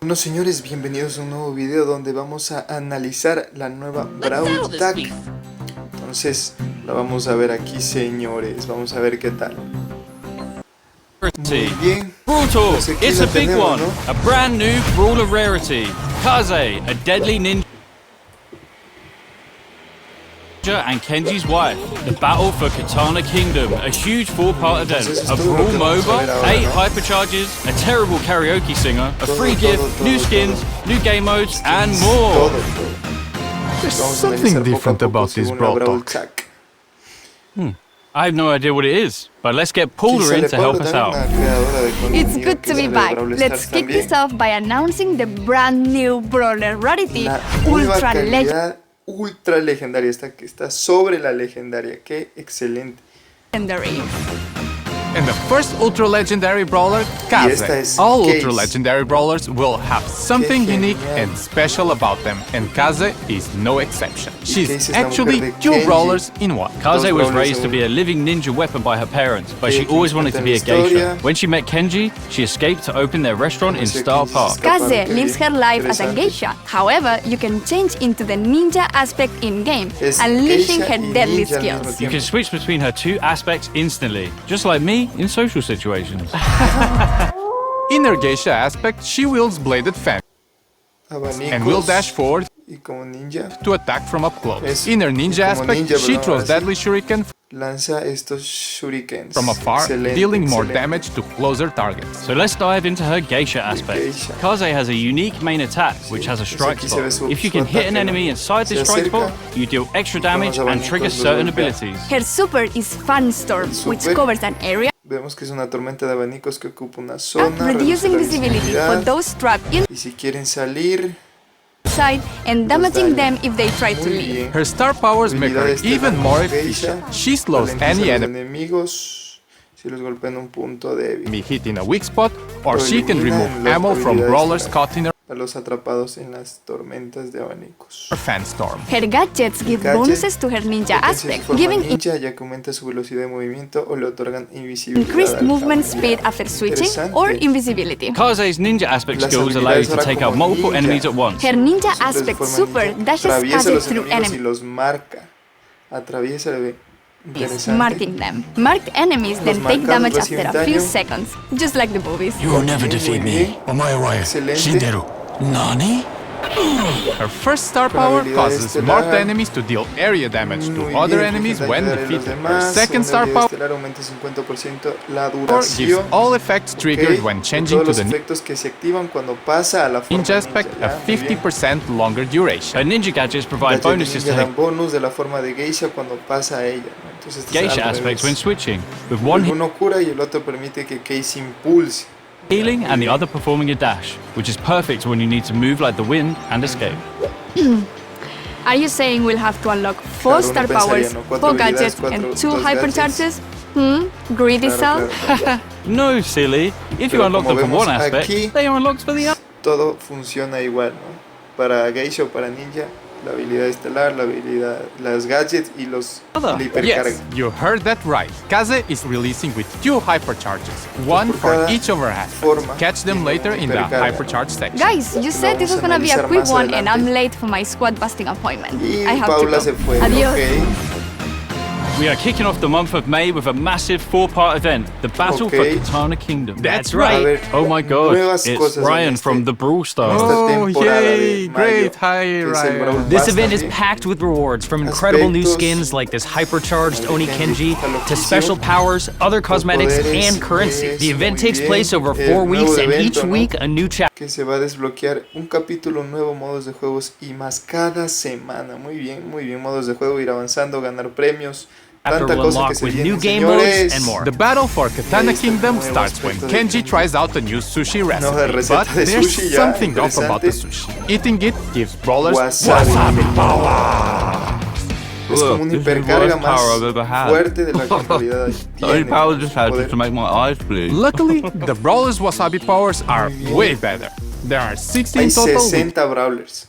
Bueno señores, bienvenidos a un nuevo video donde vamos a analizar la nueva Brawl Tag. Entonces, la vamos a ver aquí señores, vamos a ver qué tal. Muy bien. Brutal, it's a big tenemos, one. ¿no? A brand new brawler rarity. Kaze, a deadly ninja and Kenji's wife. The battle for Katana Kingdom, a huge four-part event. A Brawl MOBA, 8 hypercharges, a terrible karaoke singer, a free gift, new skins, new game modes, and more. There's something different about this Brawl Talk. I have no idea what it is, but let's get Paula in to help us out. It's good to be back. Let's kick this off by announcing the brand new brawler rarity, La nueva ultra legendary. calidad ultra legendaria, esta que está sobre la legendaria, qué excelente. And the first ultra legendary brawler, Y esta Kaze. es All Case. ultra legendary brawlers will have something Qué unique genial. and special about them, and Kaze is no exception. Case She's es la actually mujer de two Kenji. brawlers in one. Kaze was brawlers raised to en be a living ninja weapon by her parents, but she Kenji always wanted to be a cuenta la geisha. historia. When she met Kenji, she escaped to open their restaurant in Conoce a Star Kenji, Park. se escapa. Kaze lives her life as a Interesante. geisha. However, you can change into the ninja aspect in-game, Es unleashing geisha her y deadly ninja al mismo skills. You can switch between her two aspects instantly, just like me in social situations. In her geisha aspect, she wields bladed fang Abanicos and will dash forward y como ninja to attack from up close. Es In her ninja como aspect, ninja, she pero throws así. deadly shuriken lanza estos shurikens from afar, Excelente, dealing more excelente. damage to closer targets. So let's dive into her geisha aspect. geisha. Kaze has a unique main attack, which has a strike aquí se ve spot. su- If you su can hit ataque, an ¿no? enemy inside Se this strike acerca, spot, you deal extra damage los and abanicos trigger los certain golpea. abilities. Her super is Funstorm, which super. covers an area, Vemos que es una tormenta de abanicos que ocupa una zona, reducing reduce la visibility for visibilidad, those trapped y si quieren salir, inside and damaging them if they try to muy leave. bien. Her star powers make her Habilidades de even la more geisha, efficient. She slows ralentiza any a los enemy enemigos si los golpea en un punto débil, hit in a weak spot, or she can Elimina remove las ammo from habilidades brawlers para- caught in a los atrapados en las tormentas de abanicos. her fan storm. Her gadgets give Gadget bonuses to her ninja Potencia su aspect, forma giving ninja, ya que aumenta su velocidad de movimiento o le otorgan invisibilidad. increased al movement familiar. speed after switching Interesante. or invisibility. Kaze's ninja aspect Las skills allow you habilidades to ahora take como out multiple ninja. enemies at once. Her ninja Siempre de aspect forma super ninja. dashes Atraviesa Kaze los through enemigos y enemies, los marca. Atraviesa, ve. Interesante. marking them. Marked enemies Los then take marcados damage reciben after a few daño. seconds, just like the movies. You will never Ok, defeat muy me. bien. Omae wa Excelente. shinderu. Nani? Her first star Con power habilidad causes estelar. marked enemies to deal area damage Muy to other bien, enemies fíjate, when ayudar a los defeated. Her demás. second Una star habilidad power estelar aumenta 50% la gives duración. all effects triggered Ok, when y changing todos to los the efectos que se activan cuando pasa a la forma ninja aspect, ya, a muy bien. 50% longer duration. Her ninja gadgets provide Gadget de bonuses to ninja her dan bonus de la forma de geisha cuando pasa a ella, ¿no? Entonces este es geisha al aspects revés. when switching, with one hit Uno cura y el otro permite que Case impulse. healing and the other performing a dash, which is perfect when you need to move like the wind and escape. Are you saying we'll have to unlock 4 Claro, uno star pensaría, powers, ¿no? 4 4 gadgets, habilidades, and 2 dos hypercharges? Greedy Claro, cell? claro. No, silly. If you Pero unlock como them for vemos one aspect, aquí- they are unlocked for the other. Todo funciona igual, ¿no? Para geisha o para ninja, la habilidad estelar, la habilidad, las gadgets y los la hipercarga. Yes, you heard that right. Kaze is releasing with 2 hypercharges, one por for cada each of her aspects. forma Catch them y later in the hipercarga. hypercharge section. Guys, you said this was gonna be a vamos a quick analizar one más and I'm adelante. late for my squad busting appointment. Y I have Paula to se go. fue. Adios. Ok. We are kicking off the month of May with a massive 4-part event, the Battle for Okay. Katana Kingdom. That's A right. ver, Oh my god, nuevas it's cosas en Ryan este- from the Brawl Stars. esta Oh, temporada yay, de mayo, great. Hi, que es el Ryan. Brawl This Pass event is también. packed with rewards, from incredible new Aspectos, skins like this hypercharged el de Oni Kenji Kenji está to loquísimo. special powers, other cosmetics, poderes, and currency. es The event muy takes bien. place over El 4 weeks, nuevo and evento, each ¿no? week a new chapter. Que se va a desbloquear un capítulo nuevo, modos de juegos y más cada semana. Muy bien, modos de juego, ir avanzando, ganar premios. Tanta will cosa que unlock se with viene, new game modes señores. and more. The battle for Katana Ahí está el Kingdom nuevo starts when aspecto de Kenji Kenji. tries out a new sushi recipe. Nueva receta But de there's sushi ya, something off about the interesante. sushi. Eating it gives brawlers Wasabi. Es como un Look, this is the hipercarga worst más power I've ever had. fuerte de la que en realidad The only tiene. power this has Poder. is to make my eyes bleed. Luckily, the brawlers' wasabi powers are way better. There are 16 Hay total. with 60 brawlers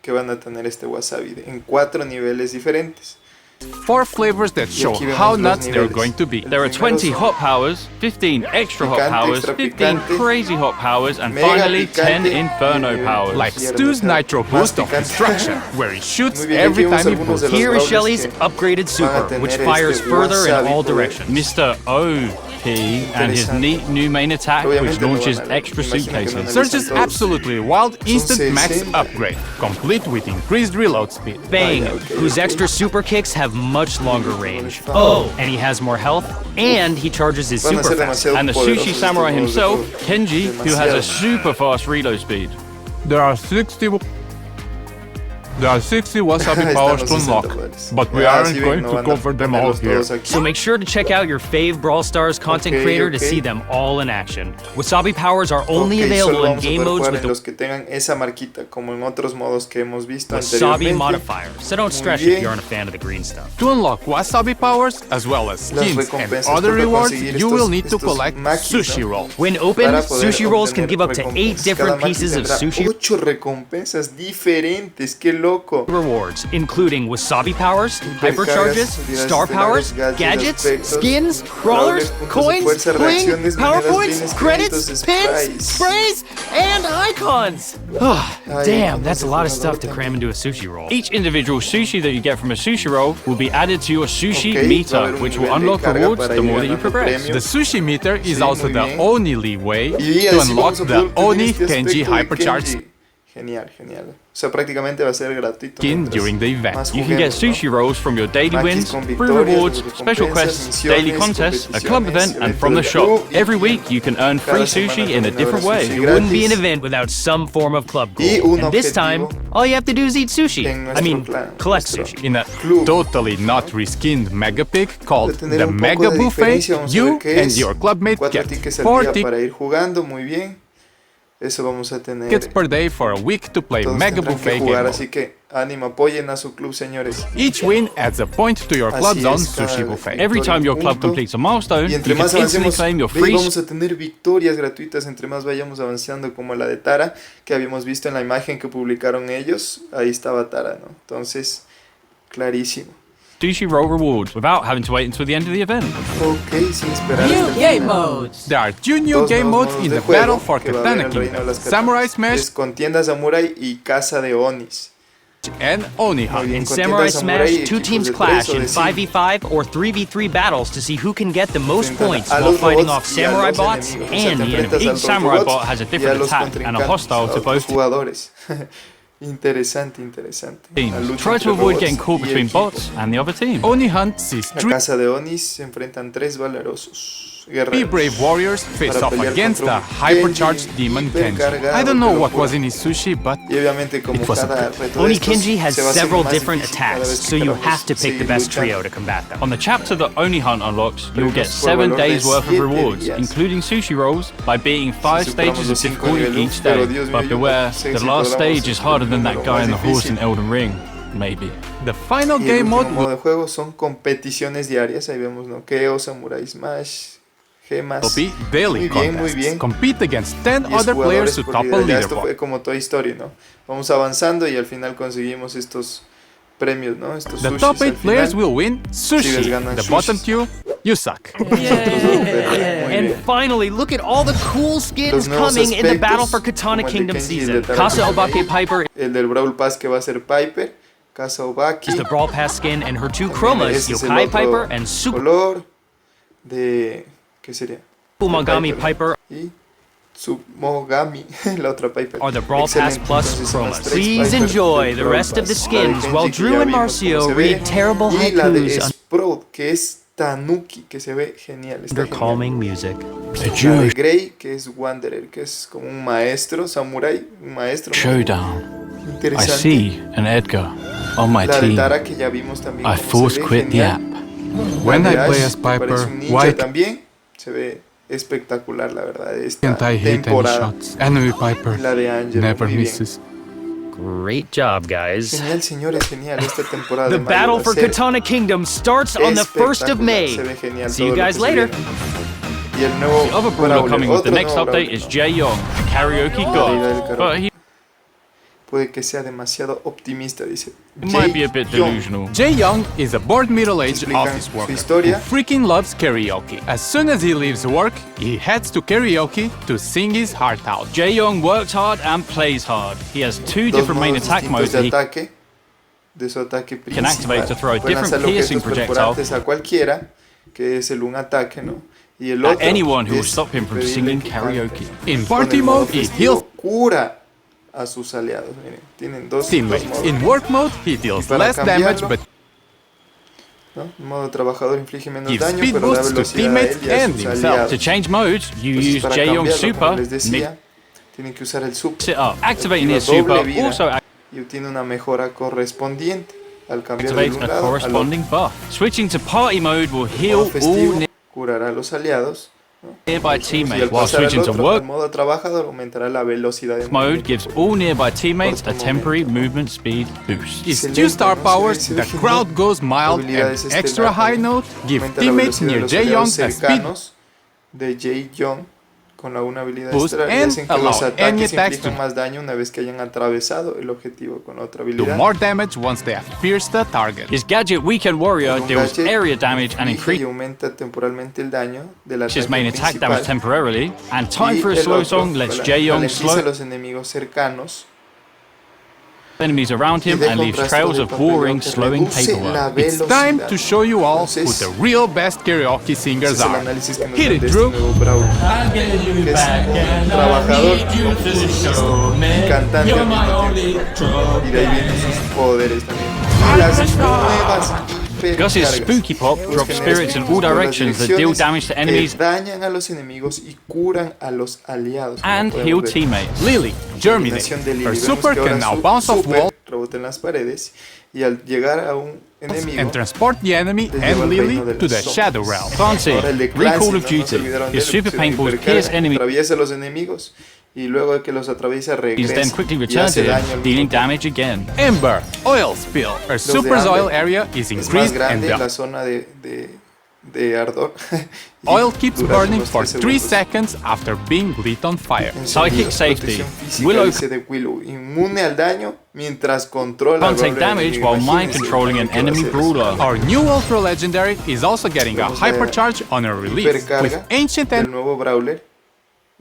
que van a tener este wasabi en 4 niveles diferentes. 4 flavors that show aquí vemos how los nuts they're niveles. going to be. There are 20 hot powers, 15 extra hot Picante, powers, extra 15 picante, crazy hot powers, and mega finally 10 picante, inferno y powers. Like y Stu's demasiado nitro más boost of picante. destruction, where he shoots Muy bien, every aquí vemos time he algunos de boosts. los Here is brawlers Shelly's que upgraded van a super, tener which fires este further in wasabi all poder. directions. Mr. OP and his neat new main attack, which Obviamente no launches van a leer, extra me imagino que no suitcases. Surge's todos. absolutely wild instant max 60. upgrade, complete with increased reload speed. Bang, Vaya, okay, whose okay. extra super kicks have much longer range. Oh. And he has more health, and he charges his Van a super ser fast. demasiado And the poderosos sushi estos samurai modos de himself, juego. Kenji, who has a Demasiado. super fast reload speed. There are 60 wasabi Ahí powers están to los 60 unlock, poderes. but we Ah, aren't sí, going no to van a cover them all ponerlos here. todos aquí. So make sure to check out your fave Brawl Stars content Okay, creator to okay. see them all in action. Wasabi powers are only Ok, available solo in vamos a game poder modes jugar with en the los que tengan esa marquita, como en otros modos que hemos visto Wasabi anteriormente. modifier. So don't stress bien. if you aren't a fan of the green stuff. To unlock wasabi powers, as well as Las skins and recompensas, other toca rewards, conseguir you will estos- need to estos collect makis, sushi ¿no? rolls. When open, Para poder sushi rolls can obtener give up to 8 recompensas. different Cada maqui pieces of tendrá sushi 8 recompensas diferentes, qué loco. rewards, including wasabi powers, hypercharges, Hipercargas, star powers, gadgets, gadgets, aspectos, skins, brawlers, brawlers, puntos de coins, fuerza, bling, reacciones, power monedas, points, bienes, credits, créditos, pins, sprays, and icons. Damn, that's a lot of stuff to cram into a sushi roll. Each individual sushi that you get from a sushi roll will be added to your sushi Ok, va a meter, haber un which will nivel de unlock carga rewards para the ir more that you ganando progress. premios. The sushi meter is Sí, also muy the bien. only way Y to así unlock vamos a the poder obtener Oni este Kenji aspecto de Hypercharged Kenji. Genial, genial. O sea, prácticamente va a ser gratuito. skin mientras during the event. más You can get juguemos, ¿no? sushi rolls from your daily Maquis wins, con free victorias, rewards, recompensas, special quests, misiones, daily contests, a club event, and from the eventos del shop. club, y Every week you can earn free cada semana sushi in a también different habrá way. sushi It wouldn't be an gratis. event without some form of club goal. Y un And this time, objetivo all you have to do is eat sushi. en I nuestro mean, clan, collect nuestro- sushi. In a Club. totally not reskinned mega pig called De tener the un poco Mega de Buffet, diferencia, vamos a ver you qué and es. your clubmate 4 get tickets al 4 día para ir jugando, muy bien. Eso vamos a tener. tickets per day for a week to play Todos Mega tendrán Buffet que game jugar, mode. así que ánimo, apoyen a su club, señores. Each win adds a point to your Así club's own es, cada sushi buffet. Every time your club punto. completes a milestone, Y you entre can más instantly avancemos, claim your ve, free vamos a tener victorias gratuitas entre más vayamos avanzando, como la de Tara, que habíamos visto en la imagen que publicaron ellos. Ahí estaba Tara, ¿no? Entonces, clarísimo. sushi roll rewards without having to wait until the end of the event. Ok, sin esperar hasta el final. There are 2 new Dos game nuevos modes modos in de the juego battle for que va a haber Katana en el Reino de Kingdom: las Katanas. Samurai Smash Es con tienda Samurai y Casa de Onis. and Oni Muy Hunt. bien, In con Samurai tienda Samurai, Smash, 2 equipos teams de clash 3 o in de 5. 5v5 or 3v3 battles to see who can get the most Enfrentan points a while los fighting robots off y a samurai los bots enemigos. O sea, and te the enfrentas enemy. a Each los samurai robots bot has a y different los attack and a contrincantes, hostile to a otros both jugadores. Interesante, interesante. La teams. lucha Try entre to avoid robots getting caught y between equipos. bots and the other team. Oni Hunt sees La 3 Casa de Onis se enfrentan 3 valerosos guerreros. brave warriors face Para off pelear against contra a un hypercharged Kenji demon Kenji. hipercargado, I don't know qué what locura. was in his sushi, but Y obviamente como It was cada a reto de Oni estos Kenji has se va haciendo several más different difícil cada attacks, vez que so you queramos have to pick the seguir best luchando. trio to combat them. On the chapter that Oni Hunt unlocks, you'll get Premios por 7 valor de days worth of 7 rewards, días. including sushi rolls, by beating 5 Si superamos stages of los 5 difficulty niveles, each pero day. Dios mío, But yo beware, no sé the si last podamos stage is harder than that número guy más in the horse in difícil. Elden Ring. Maybe. the final Y el game mode último modo de juego son competiciones diarias. Ahí vemos noqueo, Samurai Smash, gemas. will be daily Muy bien, muy contests. bien. Compete against 10 10 other players to por top a vida. Ya esto fue leaderboard. como Toy Story, ¿no? Vamos avanzando y al final conseguimos estos premios, ¿no? Estos The sushis top 8 al players final. will win sushi. ganan The sushis. bottom 2, you suck. Muy And bien. finally, look at all the cool Los skins nuevos coming in the aspectos, Battle for Katana como el de Kingdom Kenji y el season. de Tara Casa que están Obake ahí. Piper El del Brawl Pass que va a ser Piper, Casa Obaki. is the Brawl Pass skin, and her 2 También chromas, ese es el Yokai otro Piper and Super color de... ¿Qué sería? Umagami Piper, Y Tsumogami, la otra Piper. are the Brawl Pass Excelente. Plus Entonces, son las chromas. tres Please Piper enjoy del the Brawl rest of the Pass. La de skins Kenji, while que Drew ya and vimos cómo Marcio se ve. read terrible Y la de haikus Sprout, que es Tanuki, que se ve genial. Está under genial. calming music. La de Grey, que es Wanderer, que es como un maestro, samurai, un maestro. Showdown. I Interesante. see an Edgar on my La de team. Tara, que ya vimos también. I cómo se force ve, quit the genial. app. When La I de play Ash, as que parece Piper, un ninja why también, se ve espectacular, la verdad, esta can't I hit any temporada. shots? Enemy Piper La de Angel, never muy bien. misses. Great job, guys. Genial, señores, genial esta temporada The de mayo battle va a for ser Katana Kingdom starts on the 1st of espectacular, May. se ve genial See you todo lo guys que se later. viene. Y el nuevo The other brawler Brawler, coming with the otro next nuevo update Brawler, is ¿no? Jae Young, karaoke Ahí va el god. karaoke. But he puede que sea demasiado optimista, dice. It might be a bit delusional. Jae Young is a bored middle-aged Explican office su worker who historia. freaking loves karaoke. As soon as he leaves work, he heads to karaoke to sing his heart out. Jae-young works hard and plays hard. He has two Dos different main modos attack modes distintos that de he ataque, de su ataque can activate principal. to throw a Puede different lanzar piercing objetos projectile perforantes a cualquiera, que es el un ataque, ¿no? Y el at otro anyone who will es stop him from pedirle singing que cante. karaoke. In Con el party modo mode, he festivo, heals cura a sus aliados. Miren, tienen dos teammates. modos. In work mode, he deals Para less damage cambiarlo, but ¿no? En modo trabajador inflige menos gives daño, speed pero da boosts to velocidad a teammates él y a and sus himself. aliados. To change modes, you Entonces, use para Jae-young's cambiarlo, super, como les decía, tienen que usar el super. mix it up. Activating Activa his super doble vida also y obtiene una mejora correspondiente al cambiar de activates un a lado al otro. corresponding buff. Switching to party mode will Modo heal all festivo curará a los aliados. nearby Y teammates, al while pasar al switching to otro, al work modo trabajador, aumentará la velocidad de mode movimiento. gives all nearby teammates a temporary movement speed boost. his Excelente, 2-star ¿no? powers, Se ve the genial. crowd goes mild, and Habilidades extra estelares. high note give Aumenta la teammates velocidad de near los Jae Young aliados a speed cercanos de Jae Young con una habilidad boost extra y and hacen que allow los any ataques attacks inflijan to más daño una vez que hayan atravesado el objetivo con otra do habilidad. more damage once they have pierced the target. His gadget Weekend Warrior Un deals gadget area damage and inflige y increases aumenta temporalmente el daño del ataque his main attack damage principal. temporarily, and Time Y for a el Slow otro Song lets ralentiza Jae-young a slow los enemigos cercanos enemies around y him de and leaves contraste trails de of papeleo boring, que slowing reduce paperwork. la It's time velocidad. to show you all who Entonces, the real best karaoke ese singers es el are. análisis que nos Hit dan it, de este Drew. nuevo Brawl, que es trabajador y cantante al mismo tiempo. Y de ahí vienen sus poderes también. Y las nuevas Gus's hipercargas. Spooky Pop Los drops genera spirits in espíritus all por las directions that deal direcciones damage to que enemies dañan a los enemigos y curan a los aliados. como and podemos heal ver. teammates. Lily, Germinate. Combinación de Lily. Her Vemos super que ahora can now su bounce off super walls rebota en las paredes y al llegar a un enemigo and transport the enemy les lleva and al Lily reino de to the las sombras. Shadow Realm. Clancy, Ahora el de Recall Clancy, of no se Duty. olvidaron de His él, super pusieron paintballs hipercarga, pierce enemies, atraviesa a los enemigos y luego de que los atraviesa then regresa quickly y returns hace to daño him, al dealing mismo tiempo. damage again. Ember, Oil Spill. Her Los de super's Amber oil area is es más increased and grande the la zona de ardor. Y oil keeps dura burning unos for 3 3 segundos. seconds after being lit on fire. Psychic safety. Protección física, Willow dice de Willow, inmune al daño mientras controla can't take al damage enemigo. while mind Imagínense controlling an lo que va a enemy hacer eso. brawler. Our new Ultra Legendary is also getting a Vemos la hypercharge on her release with hipercarga ancient del nuevo brawler.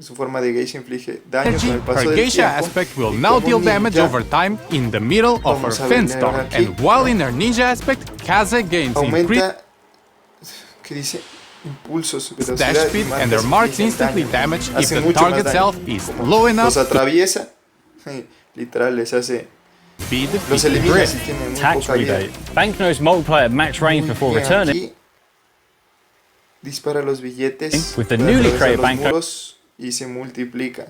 Su forma de geisha inflige daño energy. con el paso Her del geisha tiempo. aspect will Y now como deal damage ninja, over time in the middle of her Vamos a ver Finstorm. aquí. And while in her ninja aspect, Kaze gains increased aumenta, ¿qué dice? Impulsos, dash velocidad y speed and marcas their marks infligen instantly daño. damage if Hace the mucho más target daño. self is Como low enough los to atraviesa, literal les hace, be los defeated. elimina si tienen muy Tax poca vida. rebate. Banknotes multiply at max range before Bien, returning. aquí dispara los billetes With the puede newly atravesar created los banknote- muros y se multiplica.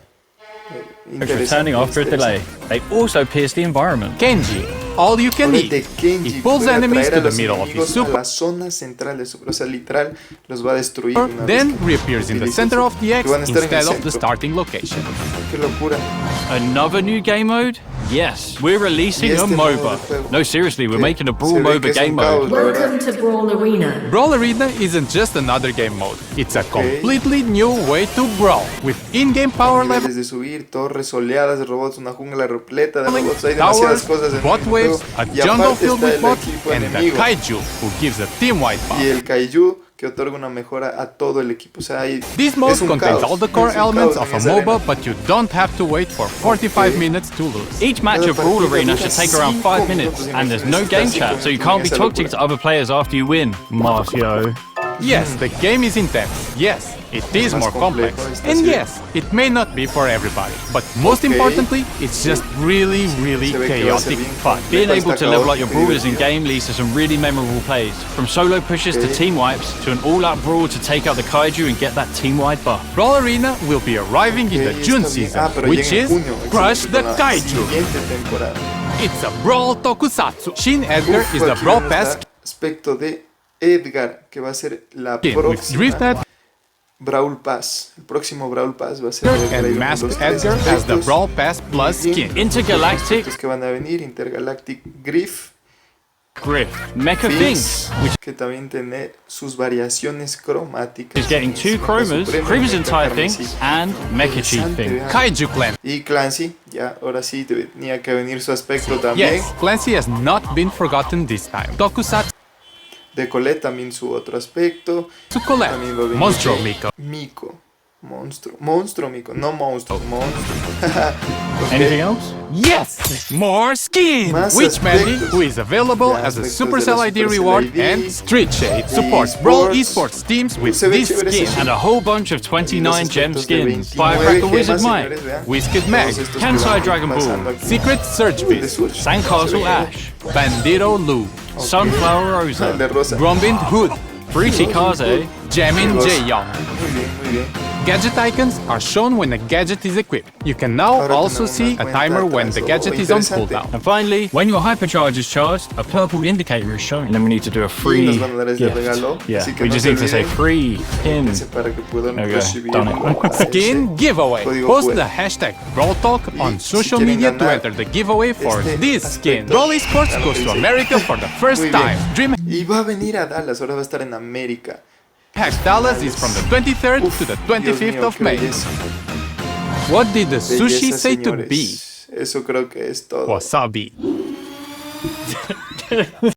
Returning after a delay. They also pierce the environment. Kenji, all you can Ahora eat. de Kenji He pulls puede enemies atraer to a the los middle of his enemigos a super, la zona central de su, o sea, literal los va a destruir una then vez que reappears in the utilicen center su- of the X que van a estar en el instead of the centro. starting location. Qué locura. Another new game mode? Yes, we're releasing Y a este modo de MOBA. juego, No, seriously, we're que making a Brawl se ve MOBA que es un game caos, mode. la verdad. Welcome to Brawl Arena. Brawl Arena isn't just another game mode, it's a completely new way to brawl, with in-game power levels, Niveles de subir, torres soleadas de robots, una jungla repleta de robots, hay demasiadas towers, cosas en bot el waves, juego. a Y jungle aparte filled está with el bots, equipo and the enemigo kaiju, who gives a team-wide y buff. el kaiju que otorga una mejora a todo el equipo. O sea, hay, This mode es un contains caos, all the core es un elements caos of en a esa MOBA, arena. but you don't have to wait for 45 Ok. minutes to lose. Each match Cada of Brawl partida Arena dura should take around 5 5 minutes, minutos, and there's no imagínense, game casi chat, como so you can't be esa talking locura. to other players after you win. Marcio. Yes, the game is intense. Yes, it is Más more complex. complejo está, And sí. yes, it may not be for everybody. But most Ok. importantly, it's just really Se ve que va a ser chaotic bien fun. complejo, Being able está to level up your caótico y brawlers in divertido. game leads to some really memorable plays. From solo pushes to Ok. team wipes, to an all-out brawl to take out the kaiju and get that team-wide buff. Brawl Arena will be arriving in the Ok, June está bien. season, Pero which llega en is junio, Crush excelente, the con la Kaiju. siguiente temporada. It's a Brawl Tokusatsu. Shin Edgar Uf, is the aquí Brawl nos Pass da aspecto de Edgar, que va a ser la skin with Drift próxima Brawl Pass. El próximo Brawl Pass va a ser Edgar Edgar, and y Masked los tres Edgar as the aspectos. Brawl Pass Plus Bien. skin. Intergalactic Los que van a venir, Intergalactic Griff Griff, Mecha Things, which que también tiene sus variaciones cromáticas. is getting 2 chromas, Creeper's entire thing, and Mecha Chief thing. Kaiju Clan. Y Clancy, ya ahora sí tenía que venir su aspecto también. Yes, Clancy has not been forgotten this time. Tokusatsu De Colette también su otro aspecto. Colette. También va a venir Monstruo de Miko. Miko. Monstruo Miko, no monstruo, monstruo. Ok. Anything else? Yes! More skins! Más Witch Mandy, aspectos. who is available Ya, as a aspectos Supercell de la ID Supercell reward, ID. and Street Shade supports Brawl esports teams with Se ve this chévere ese skin. And a whole bunch of 29 gem aspectos de skins. 29 Firecracker Wizard gemas, Mike, señores, vean. Whisked Mag, Todos estos que Kansai van Dragon pasando Ball, aquí. Secret Surge De Beast, Surge. Sandcastle Se ve Ash, Bandito Lu, Sunflower El Rosa, de rosa. Grumbin Hood, Fruity Kaze, Jamin Rosa. Jaeyoung. Muy bien, muy bien. Gadget icons are shown when a gadget is equipped. You can now Ahora also tenemos see una a cuenta timer when the atrás. gadget is on Interesante. cooldown. and finally, when your hypercharge is charged, a purple indicator is shown. And then we need to do a free nos van a dar ese gift. regalo, Yeah, así que we no just se need to say olviden. free pin. Ese para que puedan There we go. recibir Done it. Skin giveaway. código Post QR. the hashtag Brawl Talk on si social quieren media to ganar enter the giveaway for este this skin. aspecto. Brawl Esports Claro goes que to sí. America for the first Muy bien. time. Dream Y va a venir a Dallas, ahora va a estar en América. Hack Dallas is from the 23rd Uf, to the Dios 25th mío, of qué May. belleza. What did the sushi Belleza, say to señores. be? Eso creo que es todo. Wasabi.